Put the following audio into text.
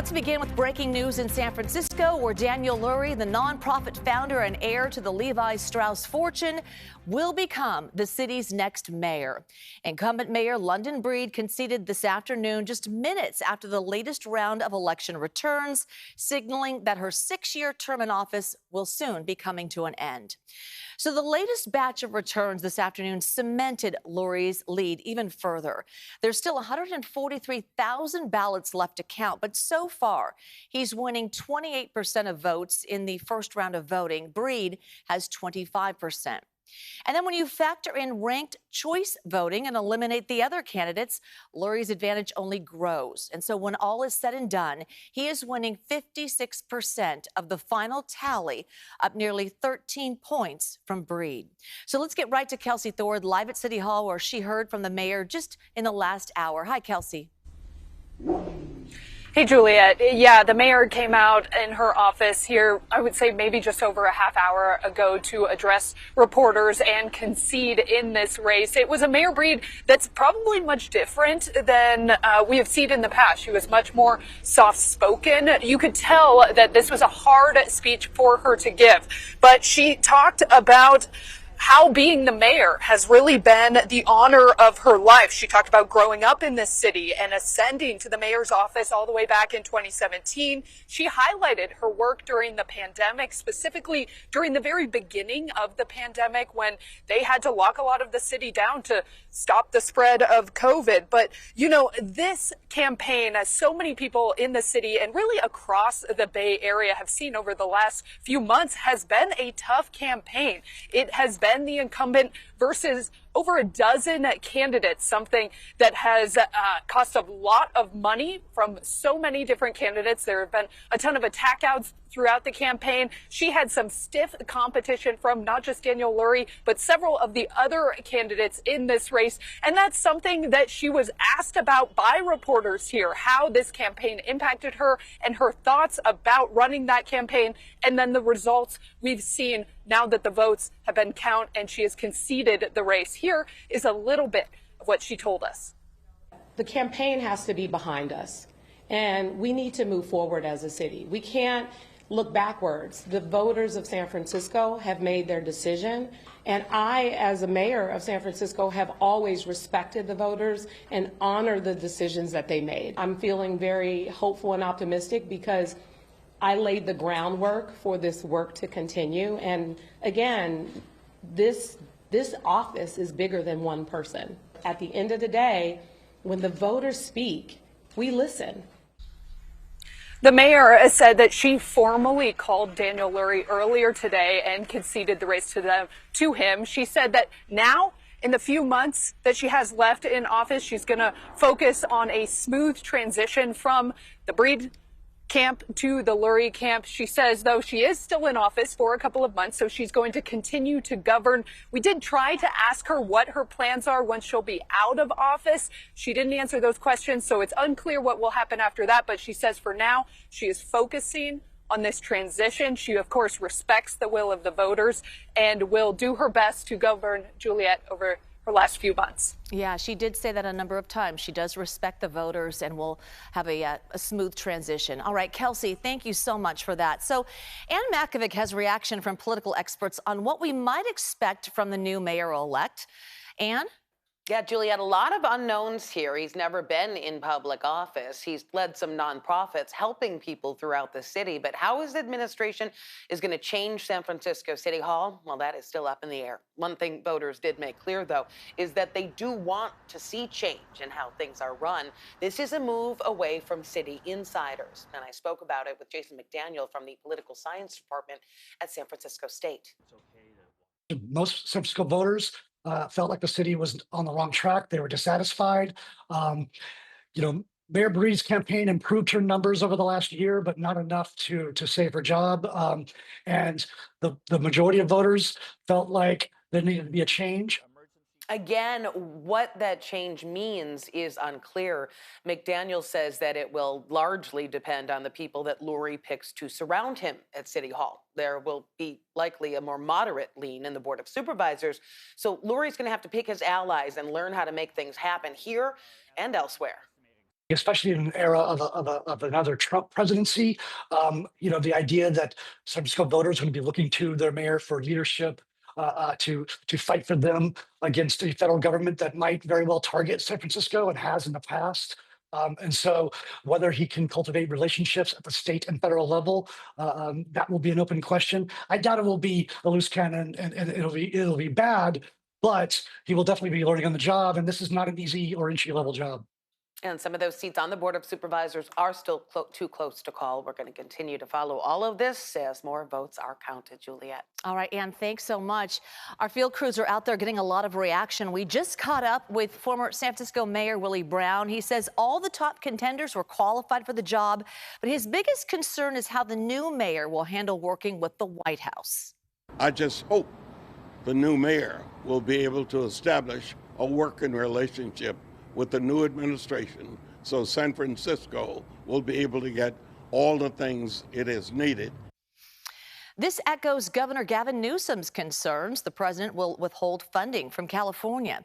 Let's begin with breaking news in San Francisco, where Daniel Lurie, the nonprofit founder and heir to the Levi Strauss fortune, will become the city's next mayor. Incumbent Mayor London Breed conceded this afternoon, just minutes after the latest round of election returns, signaling that her 6-year term in office will soon be coming to an end. So the latest batch of returns this afternoon cemented Lurie's lead even further. There's still 143,000 ballots left to count, but so far he's winning 28% of votes in the first round of voting. Breed has 25%. And then when you factor in ranked choice voting and eliminate the other candidates, Lurie's advantage only grows. And so when all is said and done, he is winning 56% of the final tally, up nearly 13 points from Breed. So let's get right to Kelsey Thord, live at City Hall, where she heard from the mayor just in the last hour. Hi, Kelsey. Hey, Juliet. Yeah, the mayor came out in her office here, I would say maybe just over a half hour ago, to address reporters and concede in this race. It was a Mayor Breed that's probably much different than we have seen in the past. She was much more soft-spoken. You could tell that this was a hard speech for her to give, but she talked about how being the mayor has really been the honor of her life. She talked about growing up in this city and ascending to the mayor's office all the way back in 2017. She highlighted her work during the pandemic, specifically during the very beginning of the pandemic when they had to lock a lot of the city down to stop the spread of COVID. But, you know, this campaign, as so many people in the city and really across the Bay Area have seen over the last few months, has been a tough campaign. It has been the incumbent versus over a dozen candidates, something that has cost a lot of money from so many different candidates. There have been a ton of attack ads throughout the campaign. She had some stiff competition from not just Daniel Lurie, but several of the other candidates in this race. And that's something that she was asked about by reporters here, how this campaign impacted her and her thoughts about running that campaign. And then the results we've seen now that the votes have been counted and she has conceded the race. Here is a little bit of what she told us. The campaign has to be behind us, and we need to move forward as a city. We can't look backwards. The voters of San Francisco have made their decision, and I, as a mayor of San Francisco, have always respected the voters and honored the decisions that they made. I'm feeling very hopeful and optimistic because I laid the groundwork for this work to continue. And again, this office is bigger than one person. At the end of the day, when the voters speak, we listen. The mayor said that she formally called Daniel Lurie earlier today and conceded the race to him. She said that now, in the few months that she has left in office, she's going to focus on a smooth transition from the Breed camp to the Lurie camp. She says, though, she is still in office for a couple of months, so she's going to continue to govern. We did try to ask her what her plans are once she'll be out of office. She didn't answer those questions, so it's unclear what will happen after that. But she says for now, she is focusing on this transition. She, of course, respects the will of the voters and will do her best to govern Juliet over her last few months. Yeah, she did say that a number of times. She does respect the voters and will have a smooth transition. All right, Kelsey, thank you so much for that. So Ann Makovic has reaction from political experts on what we might expect from the new mayor-elect. Ann? Yeah, Juliet, a lot of unknowns here. He's never been in public office. He's led some nonprofits helping people throughout the city. But how his administration is going to change San Francisco City Hall, well, that is still up in the air. One thing voters did make clear, though, is that they do want to see change in how things are run. This is a move away from city insiders. And I spoke about it with Jason McDaniel from the Political Science Department at San Francisco State. Most San Francisco voters felt like the city was on the wrong track. They were dissatisfied. Mayor Breed's campaign improved her numbers over the last year, but not enough to save her job. And the majority of voters felt like there needed to be a change. Again, what that change means is unclear. McDaniel says that it will largely depend on the people that Lurie picks to surround him at City Hall. There will be likely a more moderate lean in the Board of Supervisors. So Lurie's going to have to pick his allies and learn how to make things happen here and elsewhere. especially in an era of another Trump presidency. The idea that San Francisco voters are going to be looking to their mayor for leadership to fight for them against a federal government that might very well target San Francisco and has in the past. And so whether he can cultivate relationships at the state and federal level, that will be an open question. I doubt it will be a loose cannon and it'll be bad, but he will definitely be learning on the job. And this is not an easy or entry level job. And some of those seats on the Board of Supervisors are still too close to call. We're going to continue to follow all of this as more votes are counted. Juliet. All right, Ann, thanks so much. Our field crews are out there getting a lot of reaction. We just caught up with former San Francisco Mayor Willie Brown. He says all the top contenders were qualified for the job, but his biggest concern is how the new mayor will handle working with the White House. I just hope the new mayor will be able to establish a working relationship with the new administration, so San Francisco will be able to get all the things it is needed. This echoes Governor Gavin Newsom's concerns. The president will withhold funding from California.